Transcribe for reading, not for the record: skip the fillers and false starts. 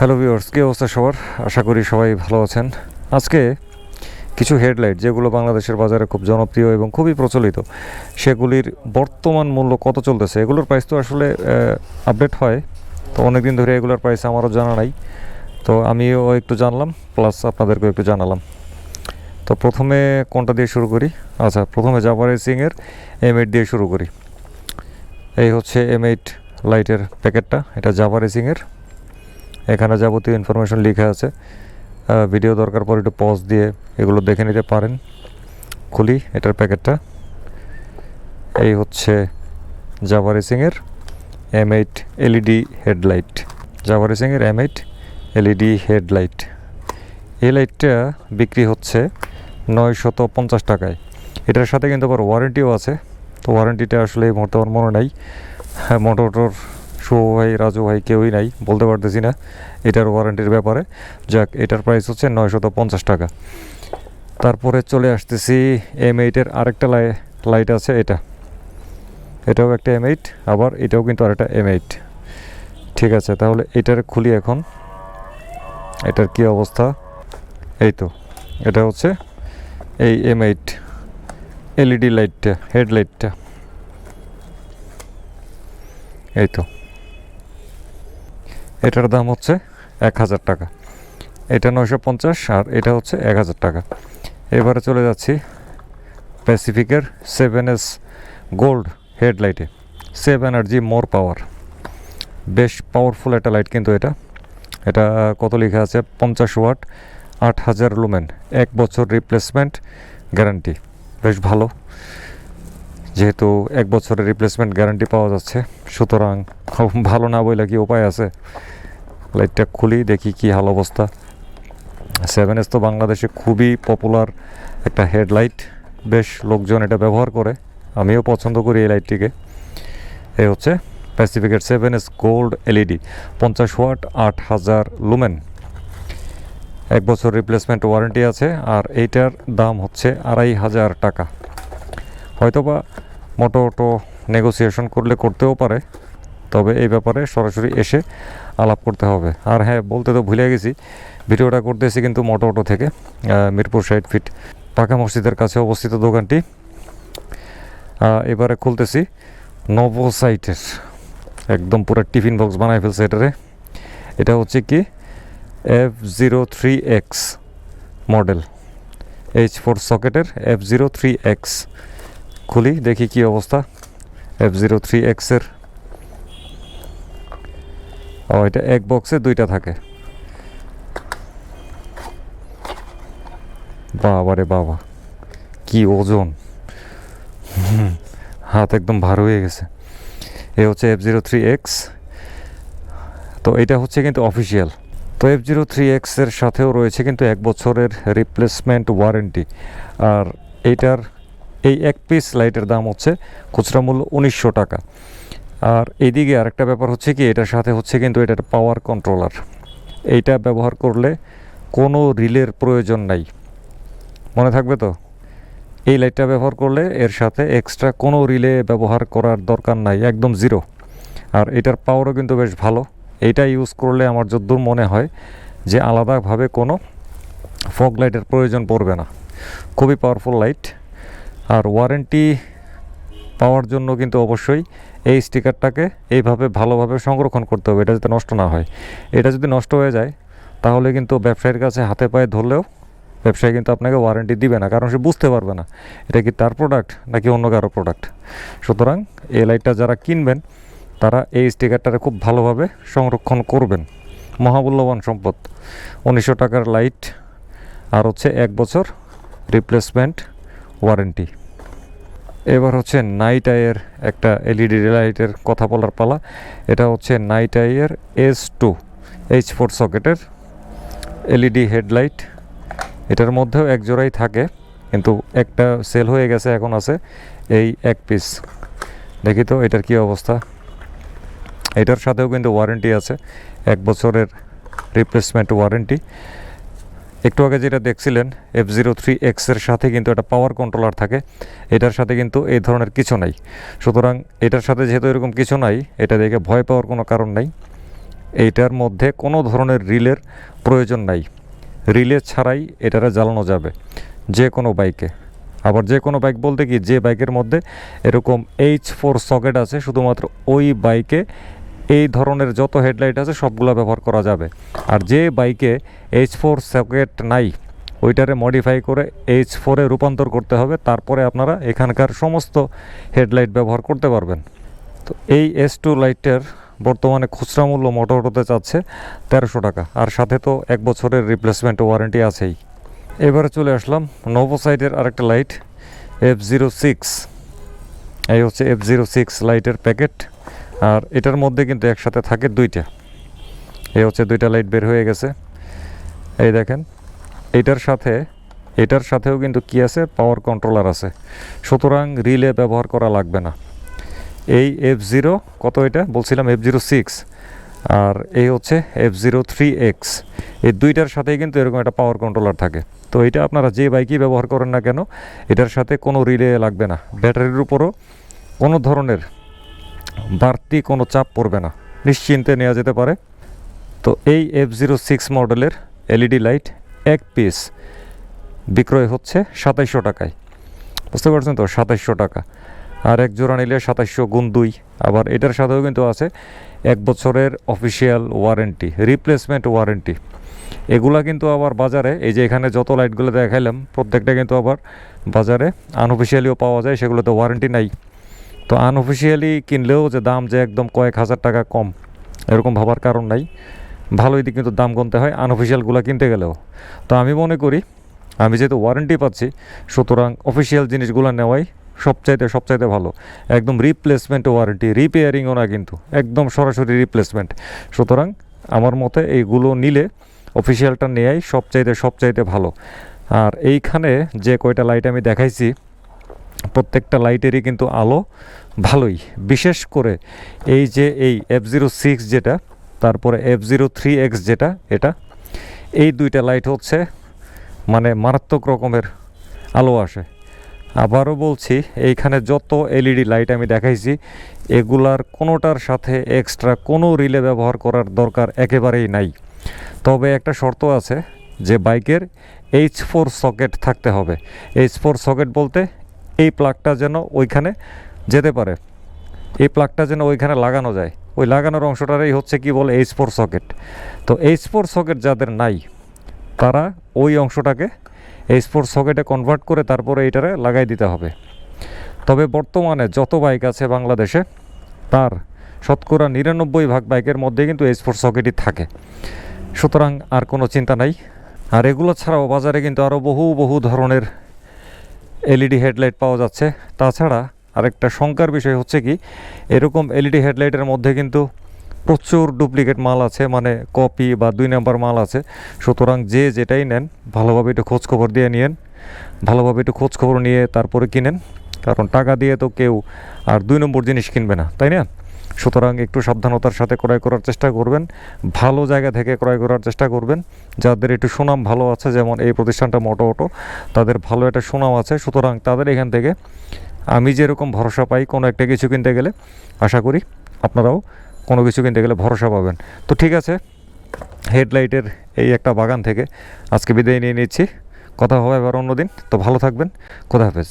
Hello viewers, কী অবস্থা সবার? আশা করি সবাই ভালো আছেন। আজকে কিছু হেডলাইট যেগুলো বাংলাদেশের বাজারে খুব জনপ্রিয় এবং খুবই প্রচলিত, সেগুলির বর্তমান মূল্য কত চলতেছে। এগুলোর প্রাইস তো আসলে আপডেট হয়, তো অনেক দিন ধরে এগুলোর প্রাইস আমারও জানা নাই, তো আমিও একটু জানলাম, প্লাস আপনাদেরকেও একটু জানালাম। তো প্রথমে কোনটা দিয়ে শুরু করি? আচ্ছা, প্রথমে জাভা রেসিংয়ের M8 দিয়ে শুরু করি। এই হচ্ছে M8 লাইটের প্যাকেটটা, এটা জাভা রেসিংয়ের। এখানে যাবতীয় ইনফরমেশন লেখা আছে। ভিডিও দরকার পর একটু পজ দিয়ে এগুলো দেখে নিতে পারেন। খুলি এটার প্যাকেটটা। এই হচ্ছে জাভা রেসিংয়ের M8 এলইডি হেডলাইট। জাভা রেসিংয়ের M8 এলইডি হেডলাইট। এই লাইটটা বিক্রি হচ্ছে 950 টাকায়। এটার সাথে কিন্তু আবার ওয়ারেন্টিও আছে। তো ওয়ারেন্টিটা আসলে এই মুহূর্তে আমার মনে নাই। মোটোটোর শুভ ভাই, রাজু ভাই কেউই নাই, বলতে পারতেছি না এটার ওয়ারেন্টির ব্যাপারে। যাক, এটার প্রাইস হচ্ছে 950 টাকা। তারপরে চলে আসতেছি M8-এর আরেকটা লাইট আছে। এটাও একটা M8, আবার এটাও কিন্তু আরেকটা M8। ঠিক আছে, তাহলে এটার খুলি এখন। এটার কি অবস্থা? এই তো, এটা হচ্ছে এই M8 এলইডি লাইটটা, হেডলাইটটা। এই তো, এটার দাম হচ্ছে 1000 টাকা। এটা 950 আর এটা হচ্ছে 1000 টাকা। এবারে চলে যাচ্ছি প্যাসিফিকের 7S গোল্ড হেডলাইটে। 7 এনার্জি মোর পাওয়ার, বেশ পাওয়ারফুল একটা লাইট কিন্তু এটা কত লেখা আছে? 50 ওয়াট, 8000 লুমেন, 1 বছর রিপ্লেসমেন্ট গ্যারান্টি। বেশ ভালো, যেহেতু 1 বছরের রিপ্লেসমেন্ট গ্যারান্টি পাওয়া যাচ্ছে, সুতরাং ভালো না বলে কি উপায় আছে। লাইটটা খুলি, দেখি কি হাল অবস্থা। 7S তো বাংলাদেশে খুবই পপুলার একটা হেডলাইট, বেশ লোকজন এটা ব্যবহার করে, আমিও পছন্দ করি এই লাইটটিকে। এই হচ্ছে প্যাসিফিকের 7S gold LED, 50 watt, 8000 lumen, 1 বছর রিপ্লেসমেন্ট ওয়ারেন্টি আছে। আর এইটার দাম হচ্ছে 2500 টাকা। হয়তোবা মোটোআটো নেগোসিয়েশন করলে করতেও পারে, তবে এই ব্যাপারে সরাসরি এসে আলাপ করতে হবে। আর হ্যাঁ, বলতে তো ভুলে গেছি, ভিডিওটা করতেছি কিন্তু মোটোআটো থেকে, মিরপুর 60 ফিট পাকা মসজিদের কাছে অবস্থিত দোকানটি। এবারে খুলতেছি নোভোসাইটের, একদম পুরো টিফিন বক্স বানাই ফেলছে এটারে। এটা হচ্ছে কি F03X মডেল, H4 সকেটের F03X। খুলি, দেখি কি অবস্থা F03X-এর। এটা এক বক্সে 2টা থাকে। বাবারে বাবা, কি ওজন! হাত একদম ভার হয়ে গেছে। এ হচ্ছে F03X। তো এটা হচ্ছে কিন্তু অফিসিয়াল। তো F03X-এর সাথেও রয়েছে কিন্তু 1 বছরের রিপ্লেসমেন্ট ওয়ারেন্টি। আর এইটার এই এক পিস লাইটের দাম হচ্ছে খুচরা মূল্য 1900 টাকা। আর এইদিকে আরেকটা ব্যাপার হচ্ছে কি, এটার সাথে হচ্ছে কিন্তু এটা পাওয়ার কন্ট্রোলার। এইটা ব্যবহার করলে কোনো রিলের প্রয়োজন নাই, মনে থাকবে তো? এই লাইটটা ব্যবহার করলে এর সাথে এক্সট্রা কোনো রিলে ব্যবহার করার দরকার নাই, একদম জিরো। আর এটার পাওয়ারও কিন্তু বেশ ভালো। এইটা ইউজ করলে আমার যদ্দূর মনে হয় যে আলাদাভাবে কোনো ফগ লাইটের প্রয়োজন পড়বে না। খুবই পাওয়ারফুল লাইট। আর ওয়ারেন্টি পাওয়ার জন্য কিন্তু অবশ্যই এই স্টিকারটাকে এইভাবে ভালোভাবে সংরক্ষণ করতে হবে, এটা যাতে নষ্ট না হয়। এটা যদি নষ্ট হয়ে যায় তাহলে কিন্তু ব্যবসায়ীর কাছে হাতে পায়ে ধরলেও ব্যবসায়ী কিন্তু আপনাকে ওয়ারেন্টি দিবে না, কারণ সে বুঝতে পারবে না এটা কি তার প্রোডাক্ট নাকি অন্য কারো প্রোডাক্ট। সুতরাং এই লাইটটা যারা কিনবেন তারা এই স্টিকারটাকে খুব ভালোভাবে সংরক্ষণ করবেন। মহামূল্যবান সম্পদ। 1900 টাকার লাইট, আর হচ্ছে 1 বছর রিপ্লেসমেন্ট ওয়ারেন্টি। এবার হচ্ছে নাইট আইয়ের একটা এলইডি লাইটের কথা বলার পালা। এটা হচ্ছে নাইট আইয়ের S2 H4 সকেটের এলইডি হেডলাইট। এটার মধ্যেও এক জোড়াই থাকে, কিন্তু একটা সেল হয়ে গেছে, এখন আছে এই এক পিস। দেখি তো এটার কি অবস্থা। এটার সাথেও কিন্তু ওয়ারেন্টি আছে, 1 বছরের রিপ্লেসমেন্ট ওয়ারেন্টি। একটু আগে যেটা দেখছিলেন F03X-এর সাথে কিন্তু একটা পাওয়ার কন্ট্রোলার থাকে, এটার সাথে কিন্তু এই ধরনের কিছু নাই। সুতরাং এটার সাথে যেহেতু এরকম কিছু নাই, এটা দেখে ভয় পাওয়ার কোনো কারণ নাই। এইটার মধ্যে কোনো ধরনের রিলের প্রয়োজন নাই, রিলে ছাড়াই এটারে জ্বালানো যাবে যে কোনো বাইকে। আবার যে কোনো বাইক বলতে কি, যে বাইকের মধ্যে এরকম H4 সকেট আছে শুধুমাত্র ওই বাইকে এই ধরনের যত হেডলাইট আছে সবগুলো ব্যবহার করা যাবে। আর যে বাইকে H4 সকেট নাই ওইটারে মডিফাই করে H4-এ রূপান্তর করতে হবে, তারপরে আপনারা এখানকার সমস্ত হেডলাইট ব্যবহার করতে পারবেন। তো এই S2 লাইটের বর্তমানে খুচরা মূল্য মোটোআটোতে চাচ্ছে 1300 টাকা, আর সাথে তো 1 বছরের রিপ্লেসমেন্ট ওয়ারেন্টি আছেই। এবারে চলে আসলাম নোভোসাইটের আরেকটা লাইট F06। এই হচ্ছে F06 লাইটের প্যাকেট, আর এটার মধ্যে কিন্তু একসাথে থাকে দুইটা। এই হচ্ছে দুইটা লাইট বের হয়ে গেছে, এই দেখেন। এটার সাথেও কিন্তু কি আছে, পাওয়ার কন্ট্রোলার আছে, সুতরাং রিলে ব্যবহার করা লাগবে না। এই F0 কত, এটা বলছিলাম F06, আর এই হচ্ছে F03X, এই দুইটার সাথেই কিন্তু এরকম একটা পাওয়ার কন্ট্রোলার থাকে। তো এটা আপনারা যে বাইকই ব্যবহার করেন না কেন এটার সাথে কোনো রিলে লাগবে না, ব্যাটারির উপরও কোনো ধরনের বাড়তি কোনো চাপ পড়বে না, নিশ্চিন্তে নেওয়া যেতে পারে। তো এই F06 মডেলের এলইডি লাইট এক পিস বিক্রয় হচ্ছে 2700 টাকায়, বুঝতে পারছেন তো, 2700 টাকা। আর এক জোড়া নিলে 2700 গুণ 2। আবার এটার সাথেও কিন্তু আছে 1 বছরের অফিসিয়াল ওয়ারেন্টি, রিপ্লেসমেন্ট ওয়ারেন্টি। এগুলা কিন্তু আবার বাজারে, এই যে এখানে যত লাইটগুলো দেখাইলাম প্রত্যেকটা কিন্তু আবার বাজারে আনঅফিসিয়ালিও পাওয়া যায়, সেগুলোতে ওয়ারেন্টি নাই। তো আনঅফিসিয়ালি কিনলেও যে দাম যে একদম কয়েক হাজার টাকা কম এরকম ভাবার কারণ নাই, ভালোই কিন্তু দাম গুনতে হয় আনঅফিসিয়ালগুলো কিনতে গেলেও। তো আমি মনে করি আমি যেহেতু ওয়ারেন্টি পাচ্ছি, সুতরাং অফিসিয়াল জিনিসগুলো নেওয়াই সবচাইতে ভালো। একদম রিপ্লেসমেন্ট ওয়ারেন্টি, রিপেয়ারিংও না, কিন্তু একদম সরাসরি রিপ্লেসমেন্ট। সুতরাং আমার মতে এইগুলো নিলে অফিসিয়ালটা নেওয়াই সবচাইতে ভালো। আর এইখানে যে কয়টা লাইট আমি দেখাইছি প্রত্যেকটা লাইটেরই কিন্তু আলো ভালোই, বিশেষ করে এই যে এই F06 যেটা, তারপরে F03X যেটা, এই দুইটা লাইট হচ্ছে মানে মারাত্মক রকমের আলো আসে। আবারও বলছি, এইখানে যত এলইডি লাইট আমি দেখাইছি এগুলার কোনোটার সাথে এক্সট্রা কোনো রিলে ব্যবহার করার দরকার একেবারেই নাই। তবে একটা শর্ত আছে যে বাইকের H4 সকেট থাকতে হবে। H4 সকেট বলতে এই প্লাগটা যেন ওইখানে যেতে পারে, এই প্লাগটা যেন ওইখানে লাগানো যায়, ওই লাগানোর অংশটারই হচ্ছে কি বলে H4 সকেট। তো H4 সকেট যাদের নাই তারা ওই অংশটাকে H4 সকেটে কনভার্ট করে তারপরে এইটারে লাগাই দিতে হবে। তবে বর্তমানে যত বাইক আছে বাংলাদেশে তার শতকরা 99% বাইকের মধ্যে কিন্তু H4 সকেটই থাকে, সুতরাং আর কোনো চিন্তা নাই। আর এগুলো ছাড়াও বাজারে কিন্তু আরও বহু ধরনের এলইডি হেডলাইট পাওয়া যাচ্ছে। তাছাড়া আরেকটা শঙ্কার বিষয় হচ্ছে কি, এরকম এলইডি হেডলাইটের মধ্যে কিন্তু প্রচুর ডুপ্লিকেট মাল আছে, মানে কপি বা 2 নাম্বার মাল আছে। সুতরাং যে যেটাই নেন ভালোভাবে একটু খোঁজখবর দিয়ে নিয়েন, ভালোভাবে একটু খোঁজখবর নিয়ে তারপরে কিনেন, কারণ টাকা দিয়ে তো কেউ আর 2 নম্বর জিনিস কিনবে না, তাই না? সুতরাং একটু সাবধানতার সাথে ক্রয় করার চেষ্টা করবেন, ভালো জায়গা থেকে ক্রয় করার চেষ্টা করবেন, যাদের একটু সুনাম ভালো আছে, যেমন এই প্রতিষ্ঠানটা MotoAuto, তাদের ভালো একটা সুনাম আছে। সুতরাং তাদের এখান থেকে আমি যেরকম ভরসা পাই কোনো একটা কিছু কিনতে গেলে, আশা করি আপনারাও কোনো কিছু কিনতে গেলে ভরসা পাবেন। তো ঠিক আছে, হেডলাইটের এই একটা বাগান থেকে আজকে বিদায় নিয়ে নিচ্ছি, কথা হবে আবার অন্যদিন। তো ভালো থাকবেন, খোদা হাফেজ।